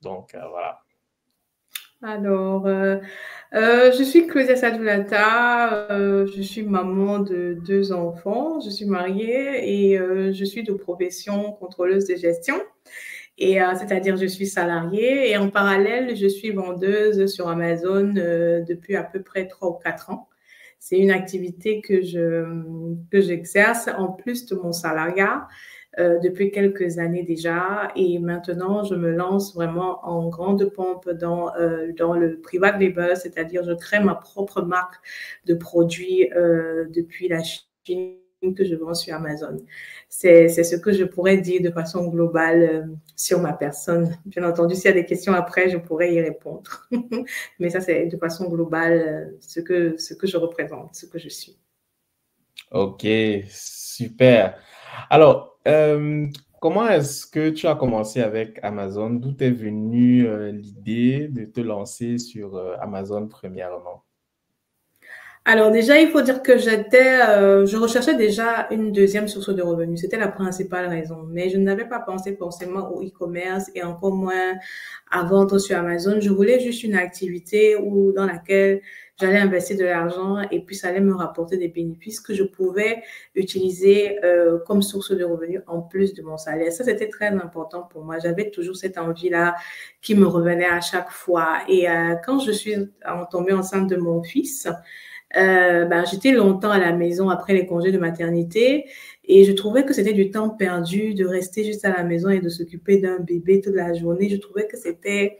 Donc, voilà. Alors, je suis Claudia Sadoulata, je suis maman de 2 enfants, je suis mariée et je suis de profession contrôleuse de gestion. Et c'est-à-dire, je suis salariée et en parallèle, je suis vendeuse sur Amazon depuis à peu près 3 ou 4 ans. C'est une activité que j'exerce en plus de mon salariat depuis quelques années déjà. Et maintenant, je me lance vraiment en grande pompe dans le private label, c'est-à-dire je crée ma propre marque de produits depuis la Chine que je vends sur Amazon. C'est ce que je pourrais dire de façon globale sur ma personne. Bien entendu, s'il y a des questions après, je pourrais y répondre. Mais ça, c'est de façon globale ce que je représente, ce que je suis. Ok, super. Alors, comment est-ce que tu as commencé avec Amazon? D'où t'est venue l'idée de te lancer sur Amazon premièrement? Alors déjà, il faut dire que je recherchais déjà une deuxième source de revenus. C'était la principale raison. Mais je n'avais pas pensé forcément au e-commerce et encore moins à vendre sur Amazon. Je voulais juste une activité dans laquelle j'allais investir de l'argent et puis ça allait me rapporter des bénéfices que je pouvais utiliser comme source de revenus en plus de mon salaire. Ça, c'était très important pour moi. J'avais toujours cette envie-là qui me revenait à chaque fois. Et quand je suis tombée enceinte de mon fils, j'étais longtemps à la maison après les congés de maternité et je trouvais que c'était du temps perdu de rester juste à la maison et de s'occuper d'un bébé toute la journée. Je trouvais que c'était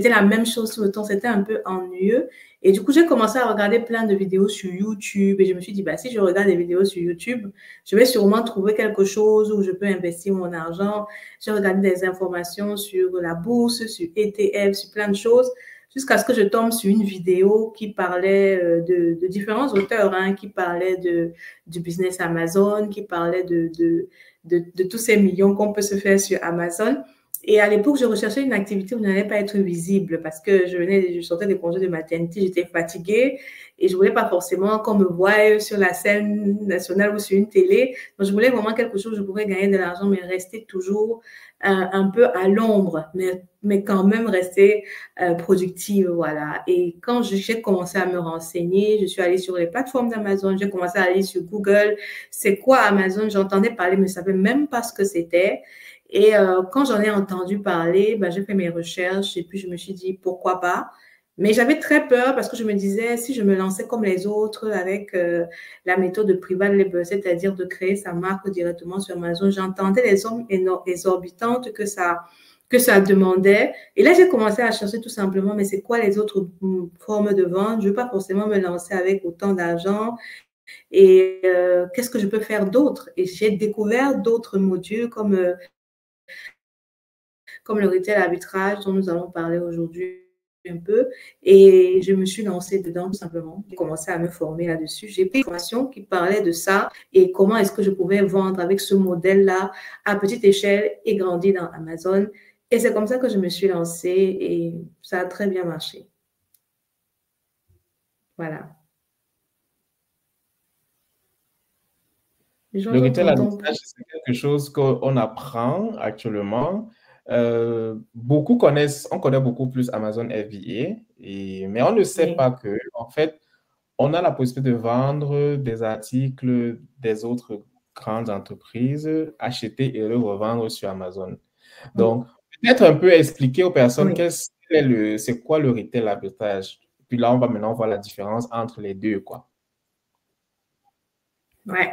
la même chose tout le temps, c'était un peu ennuyeux. Et du coup, j'ai commencé à regarder plein de vidéos sur YouTube et je me suis dit, si je regarde des vidéos sur YouTube, je vais sûrement trouver quelque chose où je peux investir mon argent. J'ai regardé des informations sur la bourse, sur ETF, sur plein de choses jusqu'à ce que je tombe sur une vidéo qui parlait de différents auteurs, hein, qui parlaient du business Amazon, qui parlaient de tous ces millions qu'on peut se faire sur Amazon. Et à l'époque, je recherchais une activité où je n'allais pas être visible parce que je sortais des congés de maternité, j'étais fatiguée et je voulais pas forcément qu'on me voie sur la scène nationale ou sur une télé. Donc, je voulais vraiment quelque chose où je pourrais gagner de l'argent, mais rester toujours un peu à l'ombre, mais quand même rester productive, voilà. Et quand j'ai commencé à me renseigner, je suis allée sur les plateformes d'Amazon, j'ai commencé à aller sur Google. C'est quoi Amazon? J'entendais parler, mais je ne savais même pas ce que c'était. Et quand j'en ai entendu parler, j'ai fait mes recherches et puis je me suis dit pourquoi pas. Mais j'avais très peur parce que je me disais, si je me lançais comme les autres avec la méthode de private label, c'est-à-dire de créer sa marque directement sur Amazon, j'entendais les sommes exorbitantes que ça demandait. Et là, j'ai commencé à chercher tout simplement, mais c'est quoi les autres formes de vente? Je ne veux pas forcément me lancer avec autant d'argent. Et qu'est-ce que je peux faire d'autre? Et j'ai découvert d'autres modules comme le retail arbitrage dont nous allons parler aujourd'hui un peu. Et je me suis lancée dedans tout simplement. J'ai commencé à me former là-dessus. J'ai pris une formation qui parlait de ça et comment est-ce que je pouvais vendre avec ce modèle-là à petite échelle et grandir dans Amazon. Et c'est comme ça que je me suis lancée et ça a très bien marché. Voilà. Les gens Le sont retail contents. arbitrage, c'est quelque chose qu'on apprend actuellement. On connaît beaucoup plus Amazon FBA, mais on ne sait Oui. pas que, en fait, on a la possibilité de vendre des articles des autres grandes entreprises, acheter et le revendre sur Amazon. Donc, peut-être un peu expliquer aux personnes Oui. c'est quoi le retail arbitrage. Puis là, on va maintenant voir la différence entre les deux, quoi. Ouais.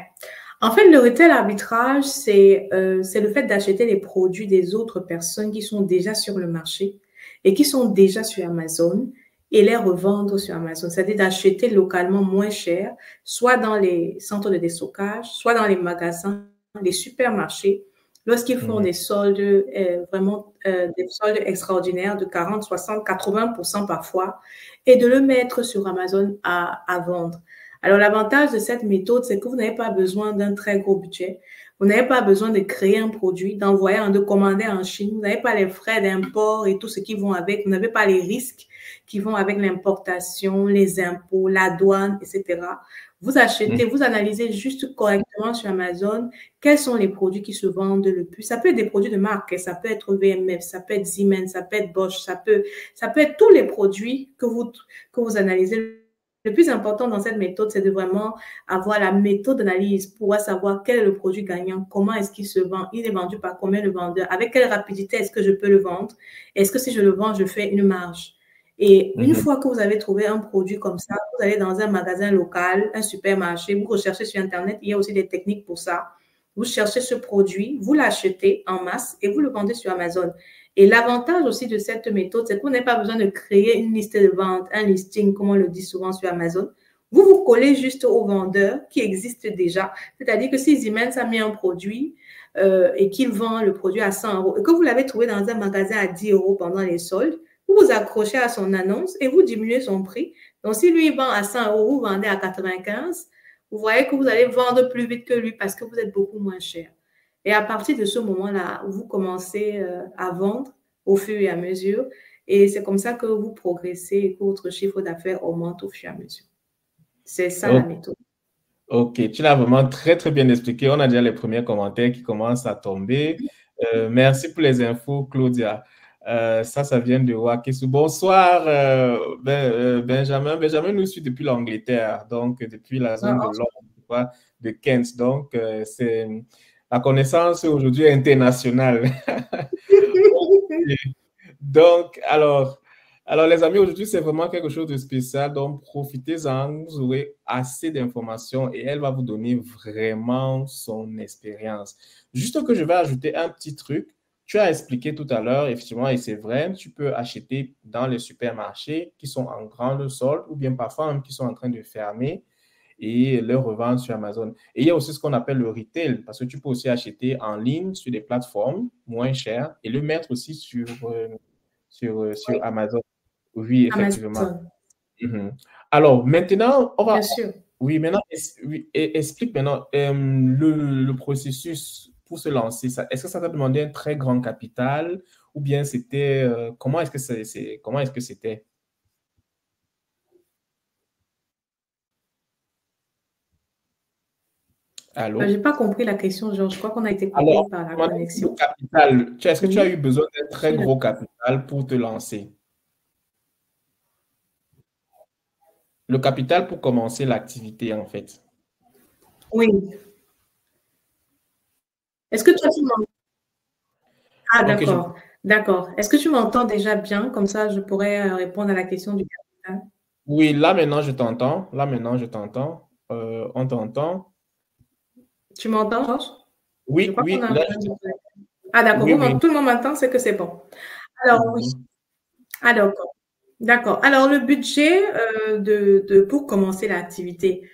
En fait, le retail arbitrage, c'est le fait d'acheter les produits des autres personnes qui sont déjà sur le marché et qui sont déjà sur Amazon et les revendre sur Amazon. C'est-à-dire d'acheter localement moins cher, soit dans les centres de déstockage, soit dans les magasins, les supermarchés, lorsqu'ils font Mhm. des soldes, vraiment des soldes extraordinaires de 40, 60, 80% parfois, et de le mettre sur Amazon à vendre. Alors, l'avantage de cette méthode, c'est que vous n'avez pas besoin d'un très gros budget. Vous n'avez pas besoin de créer un produit, de commander en Chine. Vous n'avez pas les frais d'import et tout ce qui vont avec. Vous n'avez pas les risques qui vont avec l'importation, les impôts, la douane, etc. Vous achetez, vous analysez juste correctement sur Amazon quels sont les produits qui se vendent le plus. Ça peut être des produits de marque, ça peut être VMF, ça peut être Siemens, ça peut être Bosch, ça peut être tous les produits que vous analysez. Le plus important dans cette méthode, c'est de vraiment avoir la méthode d'analyse pour savoir quel est le produit gagnant, comment est-ce qu'il se vend, il est vendu par combien le vendeur, avec quelle rapidité est-ce que je peux le vendre, est-ce que si je le vends, je fais une marge. Et une fois que vous avez trouvé un produit comme ça, vous allez dans un magasin local, un supermarché, vous recherchez sur Internet, il y a aussi des techniques pour ça. Vous cherchez ce produit, vous l'achetez en masse et vous le vendez sur Amazon. Et l'avantage aussi de cette méthode, c'est que vous n'avez pas besoin de créer une liste de vente, un listing, comme on le dit souvent sur Amazon. Vous vous collez juste au vendeur qui existe déjà. C'est-à-dire que si Siemens a mis un produit et qu'il vend le produit à 100 euros et que vous l'avez trouvé dans un magasin à 10 euros pendant les soldes, vous vous accrochez à son annonce et vous diminuez son prix. Donc, si lui il vend à 100 euros, vous vendez à 95, vous voyez que vous allez vendre plus vite que lui parce que vous êtes beaucoup moins cher. Et à partir de ce moment-là, vous commencez à vendre au fur et à mesure. Et c'est comme ça que vous progressez et que votre chiffre d'affaires augmente au fur et à mesure. C'est ça la méthode. Ok, tu l'as vraiment très, très bien expliqué. On a déjà les premiers commentaires qui commencent à tomber. Merci pour les infos, Claudia. Ça vient de Wakisu. Bonsoir, Benjamin. Benjamin nous suit depuis l'Angleterre, donc depuis la zone de Londres, de Kent. Donc, c'est la connaissance aujourd'hui internationale. Donc, alors, les amis, aujourd'hui, c'est vraiment quelque chose de spécial. Donc, profitez-en. Vous aurez assez d'informations et elle va vous donner vraiment son expérience. Juste que je vais ajouter un petit truc. Tu as expliqué tout à l'heure, effectivement, et c'est vrai, tu peux acheter dans les supermarchés qui sont en grande solde ou bien parfois même qui sont en train de fermer et le revendre sur Amazon. Et il y a aussi ce qu'on appelle le retail, parce que tu peux aussi acheter en ligne sur des plateformes moins chères et le mettre aussi sur Amazon. Oui, effectivement. Amazon. Alors, maintenant, on va... Bien sûr. Oui, maintenant, explique maintenant le processus pour se lancer. Est-ce que ça t'a demandé un très grand capital ou bien c'était... comment est-ce que c'était? Allô? Je n'ai pas compris la question, Georges. Je crois qu'on a été coupé par la connexion. Le capital, est-ce que tu as eu besoin d'un très gros capital pour te lancer? Le capital pour commencer l'activité, en fait. Oui. Est-ce que toi, tu m'entends? Ah, d'accord. D'accord. Est-ce que tu m'entends déjà bien? Comme ça, je pourrais répondre à la question du capital. Oui, là, maintenant, je t'entends. On t'entend. Tu m'entends, Georges? Oui, oui. Là, ah, d'accord. Tout le monde m'entend, c'est que c'est bon. Alors, oui. Ah, d'accord. Alors, le budget pour commencer l'activité.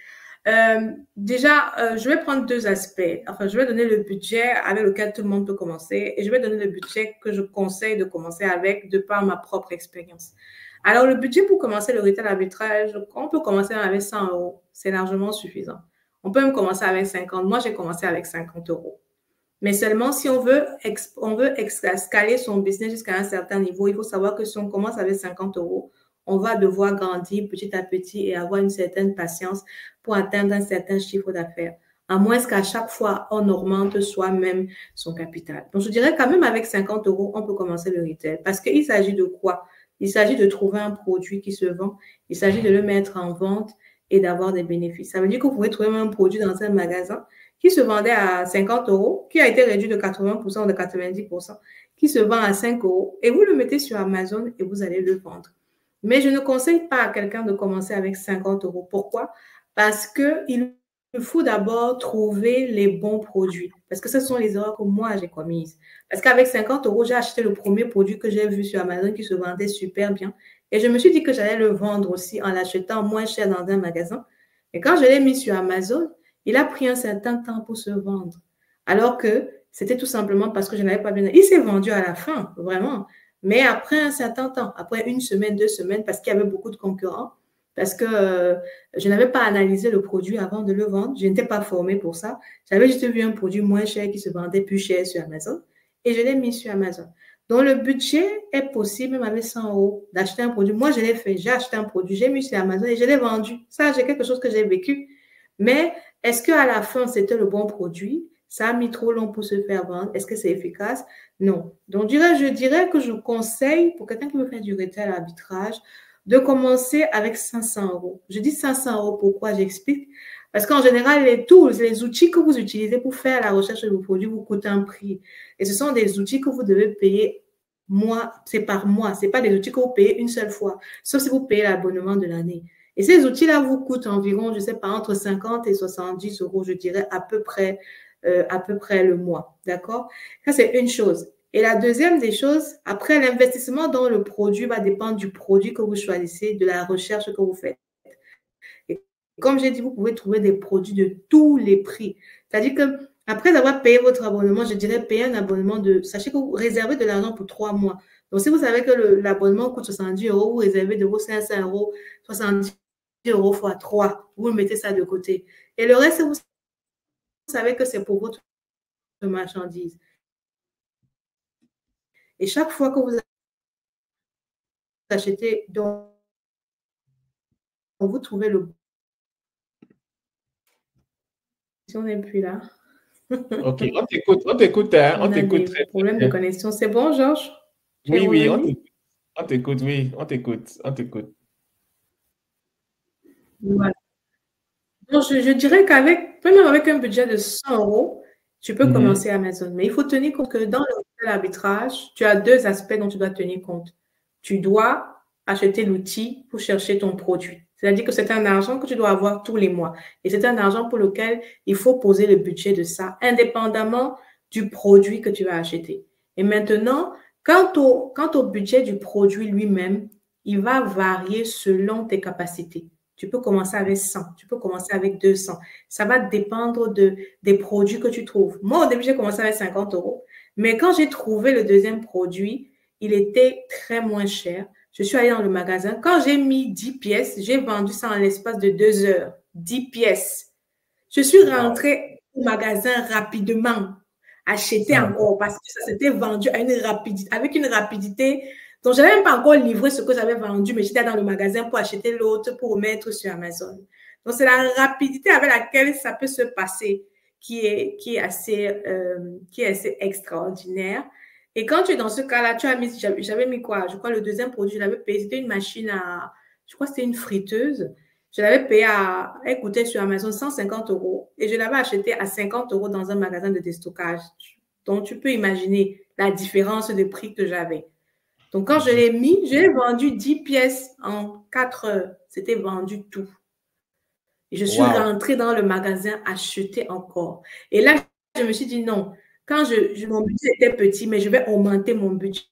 Déjà, je vais prendre deux aspects. Enfin, je vais donner le budget avec lequel tout le monde peut commencer et je vais donner le budget que je conseille de commencer avec de par ma propre expérience. Alors, le budget pour commencer le retail arbitrage, on peut commencer avec 100 euros. C'est largement suffisant. On peut même commencer avec 50. Moi, j'ai commencé avec 50 euros. Mais seulement si on veut escaler son business jusqu'à un certain niveau, il faut savoir que si on commence avec 50 euros, on va devoir grandir petit à petit et avoir une certaine patience pour atteindre un certain chiffre d'affaires, à moins qu'à chaque fois, on augmente soi-même son capital. Donc, je dirais quand même avec 50 euros, on peut commencer le retail. Parce qu'il s'agit de quoi? Il s'agit de trouver un produit qui se vend, il s'agit de le mettre en vente et d'avoir des bénéfices. Ça veut dire que vous pouvez trouver un produit dans un magasin qui se vendait à 50 euros, qui a été réduit de 80% ou de 90%, qui se vend à 5 euros, et vous le mettez sur Amazon et vous allez le vendre. Mais je ne conseille pas à quelqu'un de commencer avec 50 euros. Pourquoi? Parce qu'il faut d'abord trouver les bons produits. Parce que ce sont les erreurs que moi, j'ai commises. Parce qu'avec 50 euros, j'ai acheté le premier produit que j'ai vu sur Amazon qui se vendait super bien. Et je me suis dit que j'allais le vendre aussi en l'achetant moins cher dans un magasin. Et quand je l'ai mis sur Amazon, il a pris un certain temps pour se vendre. Alors que c'était tout simplement parce que je n'avais pas bien... Il s'est vendu à la fin, vraiment. Mais après un certain temps, après une semaine, 2 semaines, parce qu'il y avait beaucoup de concurrents, parce que je n'avais pas analysé le produit avant de le vendre. Je n'étais pas formée pour ça. J'avais juste vu un produit moins cher qui se vendait plus cher sur Amazon et je l'ai mis sur Amazon. Donc, le budget est possible, même avec 100 euros, d'acheter un produit. Moi, je l'ai fait. J'ai acheté un produit, j'ai mis sur Amazon et je l'ai vendu. Ça, j'ai quelque chose que j'ai vécu. Mais est-ce qu'à la fin, c'était le bon produit? Ça a mis trop long pour se faire vendre. Est-ce que c'est efficace? Non. Donc, je dirais que je conseille, pour quelqu'un qui veut faire du retail arbitrage, de commencer avec 500 euros. Je dis 500 euros, pourquoi? J'explique. Parce qu'en général, les tools, les outils que vous utilisez pour faire la recherche de vos produits vous coûtent un prix. Et ce sont des outils que vous devez payer c'est par mois. Ce n'est pas des outils que vous payez une seule fois, sauf si vous payez l'abonnement de l'année. Et ces outils-là vous coûtent environ, je ne sais pas, entre 50 et 70 euros, je dirais, à peu près le mois. D'accord? Ça, c'est une chose. Et la deuxième des choses, après, l'investissement dans le produit va dépendre du produit que vous choisissez, de la recherche que vous faites. Et comme j'ai dit, vous pouvez trouver des produits de tous les prix. C'est-à-dire que après avoir payé votre abonnement, je dirais payer un abonnement sachez que vous réservez de l'argent pour 3 mois. Donc, si vous savez que l'abonnement coûte 70 euros, vous réservez de vos 500 euros, 70 euros fois 3, vous mettez ça de côté. Et le reste, vous savez que c'est pour votre marchandise. Et chaque fois que vous achetez, donc, vous trouvez le... Si on n'est plus là. Ok, on t'écoute, hein, on a des très problèmes bien. de connexion. C'est bon, Georges? Oui, oui, on t'écoute, oui, on t'écoute. Voilà. Donc, je dirais même avec un budget de 100 euros, tu peux commencer Amazon. Mais il faut tenir compte que dans l'arbitrage, tu as deux aspects dont tu dois tenir compte. Tu dois acheter l'outil pour chercher ton produit. C'est-à-dire que c'est un argent que tu dois avoir tous les mois. Et c'est un argent pour lequel il faut poser le budget de ça, indépendamment du produit que tu vas acheter. Et maintenant, quant au budget du produit lui-même, il va varier selon tes capacités. Tu peux commencer avec 100, tu peux commencer avec 200. Ça va dépendre des produits que tu trouves. Moi, au début, j'ai commencé avec 50 euros. Mais quand j'ai trouvé le deuxième produit, il était très moins cher. Je suis allée dans le magasin. Quand j'ai mis 10 pièces, j'ai vendu ça en l'espace de 2 heures. 10 pièces. Je suis rentrée au magasin rapidement, acheter encore parce que ça s'était vendu avec une rapidité. Donc, je n'avais même pas encore livré ce que j'avais vendu, mais j'étais dans le magasin pour acheter l'autre pour remettre sur Amazon. Donc, c'est la rapidité avec laquelle ça peut se passer qui est assez extraordinaire. Et quand tu es dans ce cas-là, j'avais mis quoi? Je crois le deuxième produit, je l'avais payé. C'était une machine je crois que c'était une friteuse. Je l'avais payé elle coûtait sur Amazon 150 euros et je l'avais acheté à 50 euros dans un magasin de déstockage. Donc, tu peux imaginer la différence de prix que j'avais. Donc, quand je l'ai mis, j'ai vendu 10 pièces en 4 heures. C'était vendu tout. Et je suis rentrée dans le magasin acheter encore. Et là, je me suis dit non. Quand mon budget était petit, mais je vais augmenter mon budget.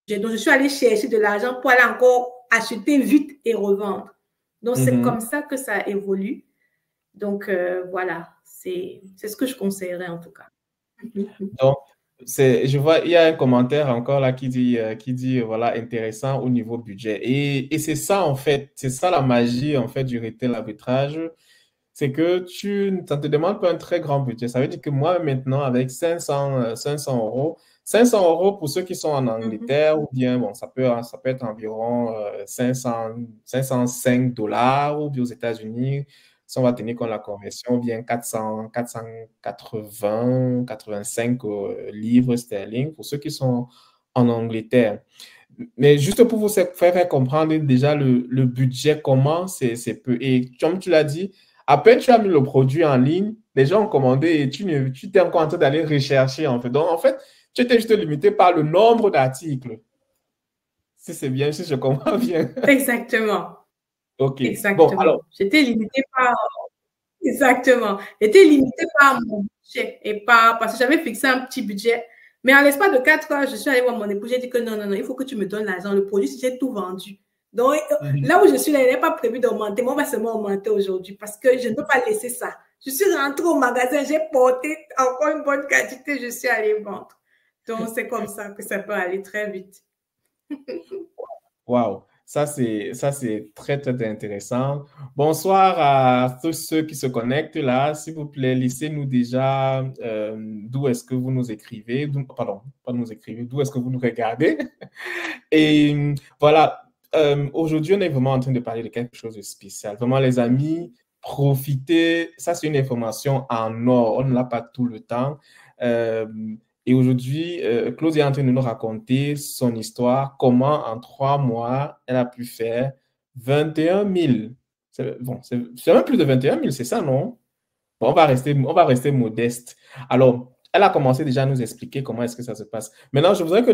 Donc, je suis allée chercher de l'argent pour aller encore acheter vite et revendre. Donc, c'est comme ça que ça évolue. Donc, voilà, c'est ce que je conseillerais en tout cas. Donc, je vois, il y a un commentaire encore là qui dit voilà, intéressant au niveau budget. Et c'est ça, en fait, c'est ça la magie, en fait, du retail arbitrage. C'est que tu ne te demandes pas un très grand budget. Ça veut dire que moi, maintenant, avec 500 euros, 500 euros pour ceux qui sont en Angleterre, ou bien, bon, ça peut être environ 505 dollars, ou bien aux États-Unis, si on va tenir compte de la conversion, ou bien 480, 85 livres sterling pour ceux qui sont en Angleterre. Mais juste pour vous faire comprendre déjà le budget, comment c'est peu. Et comme tu l'as dit, à peine tu as mis le produit en ligne, les gens ont commandé et tu t'es encore en train d'aller rechercher, en fait. Donc, en fait, tu étais juste limité par le nombre d'articles. Si c'est bien, si je comprends bien. Exactement. OK. Exactement. Bon, alors. J'étais limitée par... Exactement. J'étais limitée par mon budget et parce que j'avais fixé un petit budget. Mais en l'espace de 4 heures, je suis allée voir mon époux. J'ai dit que non, il faut que tu me donnes l'argent. Le produit, j'ai tout vendu. Donc, là où je suis là, il n'est pas prévu d'augmenter. Moi, on va seulement augmenter aujourd'hui parce que je ne peux pas laisser ça. Je suis rentrée au magasin, j'ai porté encore une bonne quantité, je suis allée vendre. Donc, c'est comme ça que ça peut aller très vite. Wow. Ça, c'est très, très intéressant. Bonsoir à tous ceux qui se connectent là. S'il vous plaît, laissez-nous déjà d'où est-ce que vous nous écrivez. Pardon, pas nous écrivez, d'où est-ce que vous nous regardez. Et voilà, aujourd'hui, on est vraiment en train de parler de quelque chose de spécial. Vraiment, les amis, profitez. Ça, c'est une information en or. On ne l'a pas tout le temps. Euh, et aujourd'hui, Claude est en train de nous raconter son histoire, comment en 3 mois, elle a pu faire 21 000. Bon, c'est même plus de 21 000, c'est ça, non? Bon, on va rester modeste. Alors, elle a commencé déjà à nous expliquer comment est-ce que ça se passe. Maintenant, je voudrais que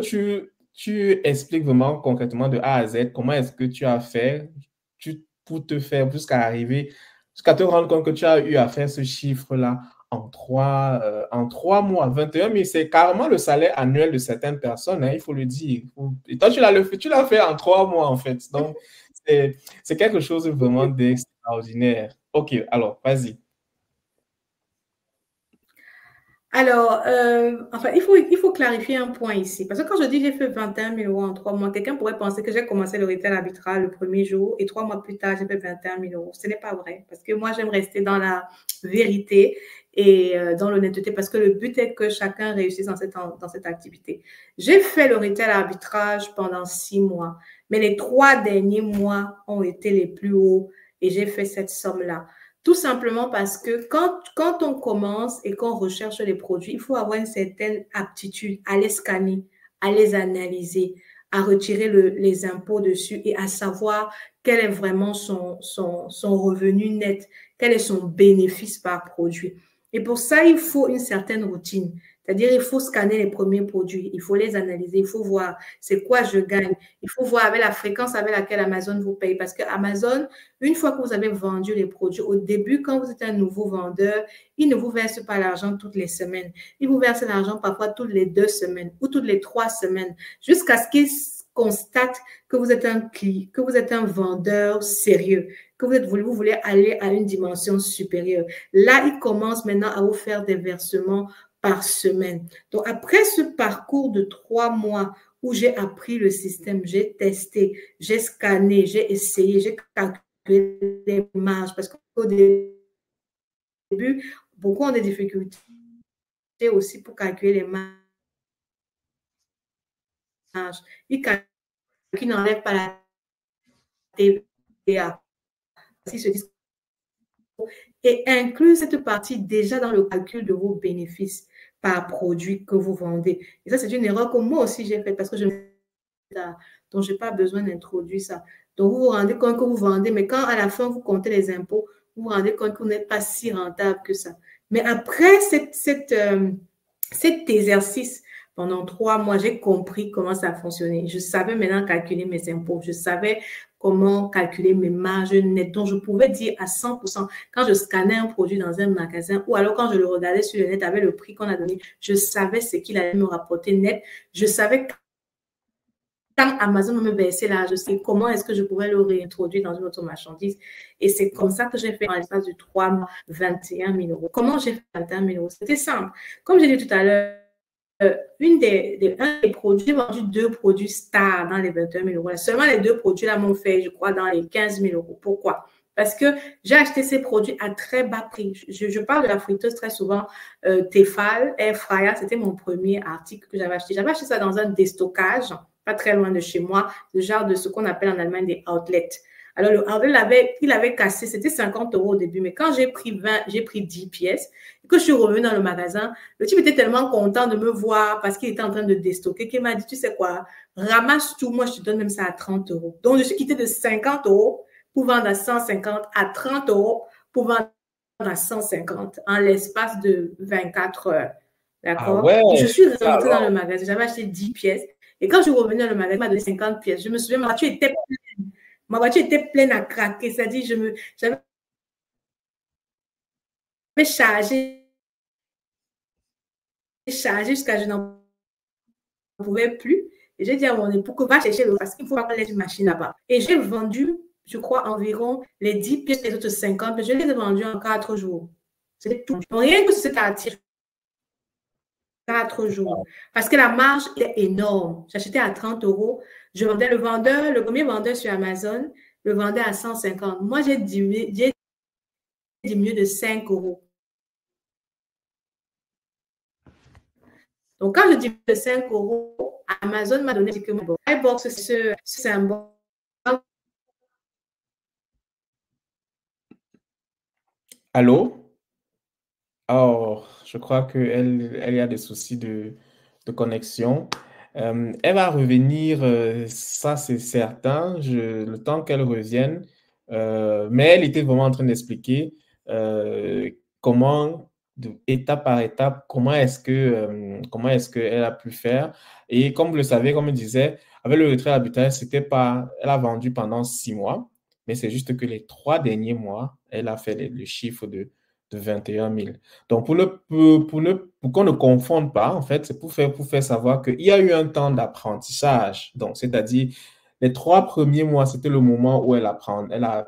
tu expliques vraiment concrètement de A à Z comment est-ce que tu as fait pour te faire jusqu'à te rendre compte que tu as eu à faire ce chiffre-là en trois mois. 21 000, c'est carrément le salaire annuel de certaines personnes, hein, il faut le dire. Et toi, tu l'as fait en 3 mois, en fait. Donc, c'est quelque chose vraiment d'extraordinaire. OK, alors, vas-y. Alors, enfin, il faut clarifier un point ici. Parce que quand je dis j'ai fait 21 000 euros en 3 mois, quelqu'un pourrait penser que j'ai commencé le retail arbitral le premier jour et 3 mois plus tard, j'ai fait 21 000 euros. Ce n'est pas vrai. Parce que moi, j'aime rester dans la vérité et dans l'honnêteté parce que le but est que chacun réussisse dans cette activité. J'ai fait le retail arbitrage pendant 6 mois, mais les 3 derniers mois ont été les plus hauts et j'ai fait cette somme-là. Tout simplement parce que quand on commence et qu'on recherche les produits, il faut avoir une certaine aptitude à les scanner, à les analyser, à retirer les impôts dessus et à savoir quel est vraiment son revenu net, quel est son bénéfice par produit. Et pour ça, il faut une certaine routine. C'est-à-dire, il faut scanner les premiers produits, il faut les analyser, il faut voir c'est quoi je gagne. Il faut voir avec la fréquence avec laquelle Amazon vous paye. Parce que Amazon, une fois que vous avez vendu les produits, au début, quand vous êtes un nouveau vendeur, il ne vous verse pas l'argent toutes les semaines. Il vous verse l'argent parfois toutes les 2 semaines ou toutes les 3 semaines, jusqu'à ce qu'il constate que vous êtes que vous êtes un vendeur sérieux, que vous voulez aller à une dimension supérieure. Là, il commence maintenant à vous faire des versements par semaine. Donc, après ce parcours de 3 mois où j'ai appris le système, j'ai testé, j'ai scanné, j'ai essayé, j'ai calculé les marges parce qu'au début, beaucoup ont des difficultés aussi pour calculer les marges. Ils calculent, ils n'enlèvent pas la TVA. Ils se disent et inclut cette partie déjà dans le calcul de vos bénéfices par produit que vous vendez. Et ça, c'est une erreur que moi aussi j'ai faite parce que donc je n'ai pas besoin d'introduire ça. Donc vous vous rendez compte que vous vendez, mais quand à la fin vous comptez les impôts, vous vous rendez compte que vous n'êtes pas si rentable que ça. Mais après cet exercice, pendant 3 mois, j'ai compris comment ça fonctionnait. Je savais maintenant calculer mes impôts. Je savais comment calculer mes marges nettes. Donc, je pouvais dire à 100%, quand je scannais un produit dans un magasin ou alors quand je le regardais sur le net avec le prix qu'on a donné, je savais ce qu'il allait me rapporter net. Je savais quand Amazon me versait là, je sais comment est-ce que je pouvais le réintroduire dans une autre marchandise. Et c'est comme ça que j'ai fait en l'espace de 3 mois 21 000 euros. Comment j'ai fait 21 000 euros? C'était simple. Comme j'ai dit tout à l'heure, un des produits, j'ai vendu 2 produits stars dans les 21 000 euros. Seulement les 2 produits-là m'ont fait, je crois, dans les 15 000 euros. Pourquoi? Parce que j'ai acheté ces produits à très bas prix. Je parle de la friteuse très souvent. Tefal, Air Fryer, c'était mon premier article que j'avais acheté. J'avais acheté ça dans un déstockage, pas très loin de chez moi, le genre de ce qu'on appelle en Allemagne des outlets. Alors, le outlet, il avait cassé, c'était 50 euros au début, mais quand j'ai pris 10 pièces, et que je suis revenue dans le magasin, le type était tellement content de me voir parce qu'il était en train de déstocker qu'il m'a dit, tu sais quoi, ramasse tout, moi je te donne même ça à 30 euros. Donc, je suis quittée de 50 euros pour vendre à 150, à 30 euros pour vendre à 150 en l'espace de 24 heures. Ah D'accord? ouais, Et je suis ça rentrée dans le alors. magasin, j'avais acheté 10 pièces. Et quand je suis revenue dans le magasin, il m'a donné 50 pièces. Je me souviens, ma voiture était pleine à craquer. C'est-à-dire, j'avais chargé jusqu'à je n'en pouvais plus. Et j'ai dit à mon époux que va chercher le parce qu'il faut pas qu'on laisse une machine là-bas. Et j'ai vendu, je crois, environ les 10 pièces, les autres 50, mais je les ai vendues en 4 jours. C'était tout. Donc, rien que cet article, 4 jours. Parce que la marge est énorme. J'achetais à 30 euros, Je vendais le premier vendeur sur Amazon, le vendait à 150. Moi, j'ai diminué de 5 euros. Donc, quand je diminue de 5 euros, Amazon m'a donné que bon, iBox, c'est un bon. Allô? Oh, je crois qu'elle y a des soucis de connexion. Elle va revenir, ça c'est certain, le temps qu'elle revienne. Mais elle était vraiment en train d'expliquer comment, étape par étape, comment est-ce qu'elle a pu faire. Et comme vous le savez, comme je disais, avec le retrait habituel, c'était pas, elle a vendu pendant 6 mois, mais c'est juste que les 3 derniers mois, elle a fait le chiffre de 21 000. Donc, pour qu'on ne confonde pas, en fait, c'est pour faire savoir qu'il y a eu un temps d'apprentissage. Donc, c'est-à-dire, les 3 premiers mois, c'était le moment où elle apprend. Elle a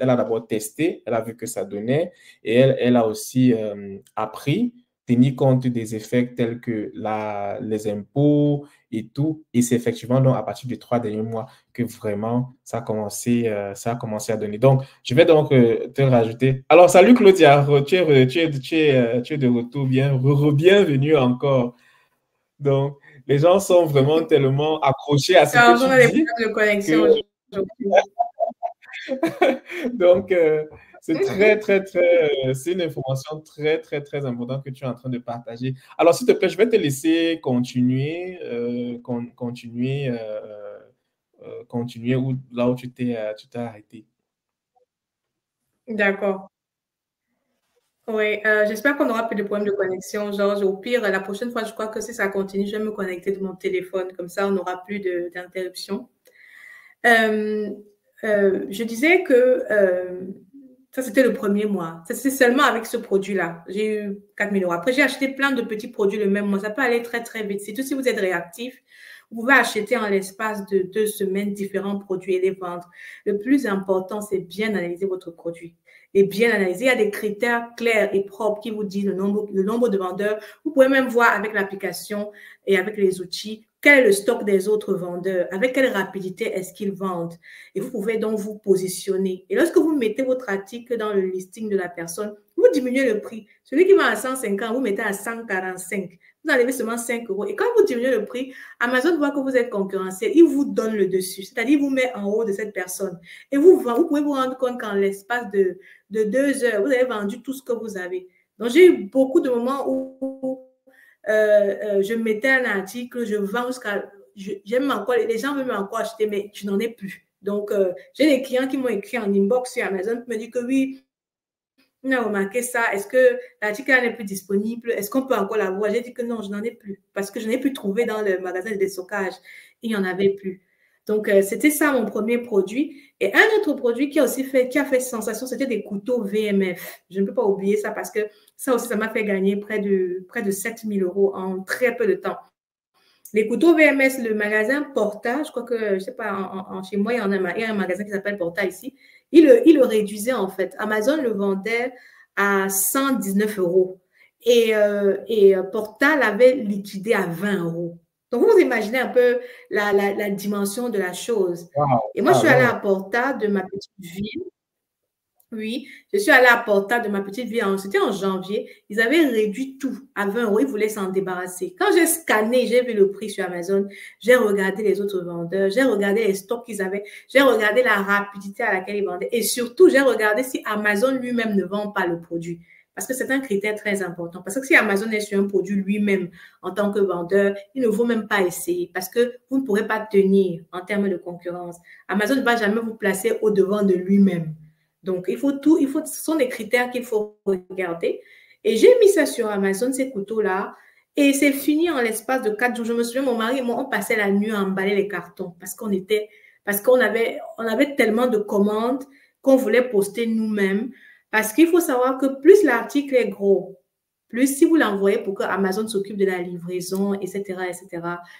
d'abord testé, elle a vu que ça donnait, et elle a aussi appris, tenu compte des effets tels que les impôts et tout. Et c'est effectivement donc à partir des 3 derniers mois que vraiment ça a commencé à donner. Donc, je vais donc te rajouter. Alors, salut Claudia, tu es de retour, bienvenue encore. Donc, les gens sont vraiment tellement accrochés à ce que Alors, on tu a des dis problèmes de connexion que, aujourd'hui. donc, c'est c'est une information très, très, très importante que tu es en train de partager. Alors, s'il te plaît, je vais te laisser continuer là où tu t'es arrêté. D'accord. Oui, j'espère qu'on n'aura plus de problèmes de connexion, Georges. Au pire, la prochaine fois, je crois que si ça continue, je vais me connecter de mon téléphone. Comme ça, on n'aura plus d'interruption. Je disais que ça, c'était le premier mois. C'est seulement avec ce produit-là. J'ai eu 4 000 euros. Après, j'ai acheté plein de petits produits le même mois. Ça peut aller très, très vite. Surtout si vous êtes réactif, vous pouvez acheter en l'espace de 2 semaines différents produits et les vendre. Le plus important, c'est bien analyser votre produit et bien analyser. Il y a des critères clairs et propres qui vous disent le nombre de vendeurs. Vous pouvez même voir avec l'application et avec les outils quel est le stock des autres vendeurs, avec quelle rapidité est-ce qu'ils vendent. Et vous pouvez donc vous positionner. Et lorsque vous mettez votre article dans le listing de la personne, vous diminuez le prix. Celui qui vend à 150, vous mettez à 145. Vous enlevez seulement 5 euros. Et quand vous diminuez le prix, Amazon voit que vous êtes concurrentiel. Il vous donne le dessus. C'est-à-dire, il vous met en haut de cette personne. Et vous pouvez vous rendre compte qu'en l'espace de 2 heures, vous avez vendu tout ce que vous avez. Donc, j'ai eu beaucoup de moments où je mettais un article, je vends jusqu'à... J'aime encore, les gens veulent encore acheter, mais je n'en ai plus. Donc, j'ai des clients qui m'ont écrit en inbox sur Amazon qui me disent que oui, on a remarqué ça. Est-ce que l'article n'est plus disponible? Est-ce qu'on peut encore l'avoir? J'ai dit que non, je n'en ai plus parce que je n'ai plus trouvé dans le magasin de déstockage. Il n'y en avait plus. Donc, c'était ça mon premier produit. Et un autre produit qui a fait sensation, c'était des couteaux VMF. Je ne peux pas oublier ça parce que ça aussi, ça m'a fait gagner près de 7 000 euros en très peu de temps. Les couteaux VMS, le magasin Porta, je crois que, je ne sais pas, chez moi, il y a un magasin qui s'appelle Porta ici. Il le réduisait en fait. Amazon le vendait à 119 euros. Et Porta l'avait liquidé à 20 euros. Donc, vous imaginez un peu la dimension de la chose. Wow. Et moi, je Ah suis allée ouais. à Porta de ma petite ville. Oui, je suis allée à Porta de ma petite ville, c'était en janvier. Ils avaient réduit tout à 20 euros, ils voulaient s'en débarrasser. Quand j'ai scanné, j'ai vu le prix sur Amazon, j'ai regardé les autres vendeurs, j'ai regardé les stocks qu'ils avaient, j'ai regardé la rapidité à laquelle ils vendaient et surtout, j'ai regardé si Amazon lui-même ne vend pas le produit. Parce que c'est un critère très important. Parce que si Amazon est sur un produit lui-même en tant que vendeur, il ne vaut même pas essayer parce que vous ne pourrez pas tenir en termes de concurrence. Amazon ne va jamais vous placer au-devant de lui-même. Donc, ce sont des critères qu'il faut regarder. Et j'ai mis ça sur Amazon, ces couteaux-là, et c'est fini en l'espace de 4 jours. Je me souviens, mon mari et moi, on passait la nuit à emballer les cartons parce qu'on avait tellement de commandes qu'on voulait poster nous-mêmes. Parce qu'il faut savoir que plus l'article est gros, plus si vous l'envoyez pour que Amazon s'occupe de la livraison, etc.,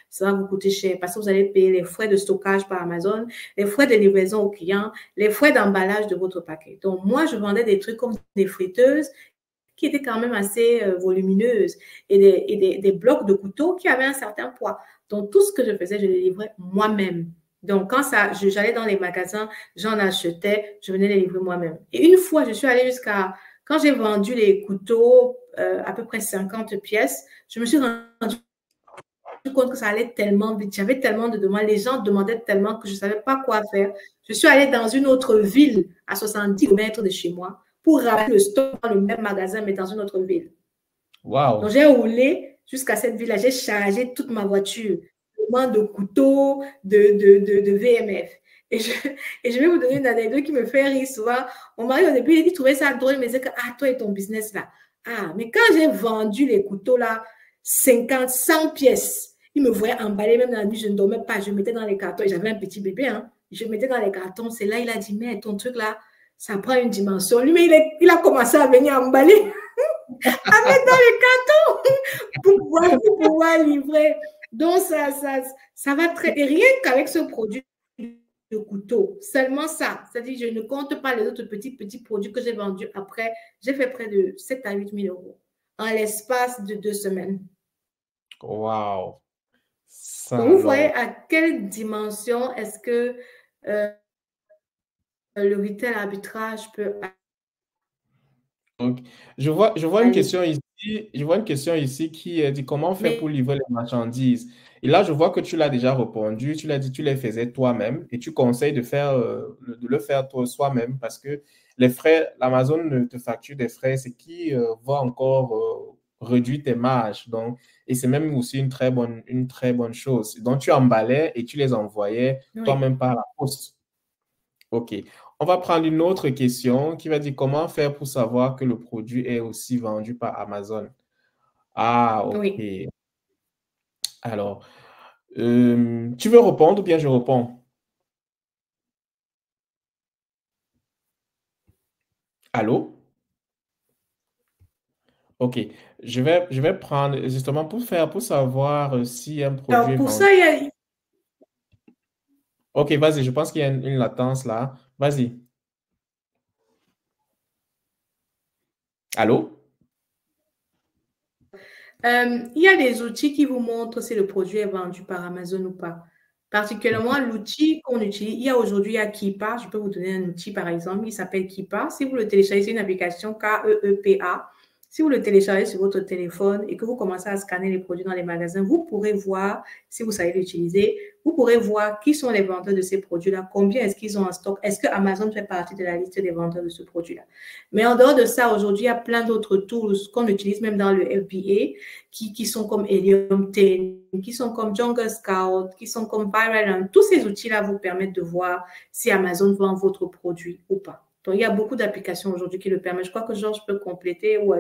ça va vous coûter cher parce que vous allez payer les frais de stockage par Amazon, les frais de livraison aux clients, les frais d'emballage de votre paquet. Donc, moi, je vendais des trucs comme des friteuses qui étaient quand même assez volumineuses et des blocs de couteaux qui avaient un certain poids. Donc, tout ce que je faisais, je les livrais moi-même. Donc, quand j'allais dans les magasins, j'en achetais, je venais les livrer moi-même. Et une fois, je suis allée jusqu'à, quand j'ai vendu les couteaux, à peu près 50 pièces, je me suis rendu compte que ça allait tellement vite. J'avais tellement de demandes. Les gens demandaient tellement que je ne savais pas quoi faire. Je suis allée dans une autre ville à 70 km de chez moi pour ramener le stock dans le même magasin, mais dans une autre ville. Donc, Wow. j'ai roulé jusqu'à cette ville-là. J'ai chargé toute ma voiture de couteaux, de VMF. Et je vais vous donner une anecdote qui me fait rire souvent. Mon mari, au début, il trouvait ça drôle. Il me disait que, ah, toi et ton business là. Ah, mais quand j'ai vendu les couteaux là, 50, 100 pièces, il me voyait emballer, même dans la nuit, je ne dormais pas. Je mettais dans les cartons. J'avais un petit bébé, hein. Je mettais dans les cartons. C'est là, il a dit, mais ton truc là, ça prend une dimension. Lui, mais il a commencé à venir emballer, à mettre dans les cartons pour pouvoir livrer. Donc, ça va très. Et rien qu'avec ce produit de couteau, seulement ça. C'est-à-dire, je ne compte pas les autres petits produits que j'ai vendus après. J'ai fait près de 7 à 8 000 euros en l'espace de 2 semaines. Wow. Donc, Ça vous voyez alors. à quelle dimension est-ce que le retail arbitrage peut Donc, je vois une aller. question ici, je vois une question ici qui dit comment faire pour Mais livrer les marchandises. Et là, je vois que tu l'as déjà répondu. Tu l'as dit, tu les faisais toi-même et tu conseilles de le faire toi soi-même parce que les frais, l'Amazon ne te facture des frais, ce qui va encore réduire tes marges. Donc, et c'est même aussi une très bonne chose. Donc, tu emballais et tu les envoyais oui, toi-même par la poste. OK. On va prendre une autre question qui va dire comment faire pour savoir que le produit est aussi vendu par Amazon. Ah, OK. oui. Alors, tu veux répondre ou bien je réponds? Allô? OK. Je vais prendre justement pour savoir si un produit Alors, est pour vendu. ça, il y a, OK, vas-y, je pense qu'il y a une latence là. Vas-y. Allô? il y a des outils qui vous montrent si le produit est vendu par Amazon ou pas. Particulièrement l'outil qu'on utilise. Il y a aujourd'hui, il y a Keepa. Je peux vous donner un outil, par exemple. Il s'appelle Keepa. Si vous le téléchargez, c'est une application Keepa. Si vous le téléchargez sur votre téléphone et que vous commencez à scanner les produits dans les magasins, vous pourrez voir, si vous savez l'utiliser, vous pourrez voir qui sont les vendeurs de ces produits-là, combien est-ce qu'ils ont en stock, est-ce que Amazon fait partie de la liste des vendeurs de ce produit-là. Mais en dehors de ça, aujourd'hui, il y a plein d'autres tools qu'on utilise même dans le FBA qui sont comme Helium 10, qui sont comme Jungle Scout, qui sont comme Viral. Tous ces outils-là vous permettent de voir si Amazon vend votre produit ou pas. Donc, il y a beaucoup d'applications aujourd'hui qui le permettent. Je crois que Georges peut compléter ou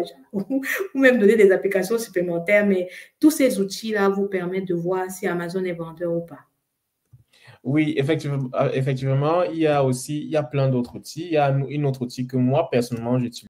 même donner des applications supplémentaires, mais tous ces outils-là vous permettent de voir si Amazon est vendeur ou pas. Oui, effectivement, il y a plein d'autres outils. Il y a une autre outil que moi, personnellement, j'utilise.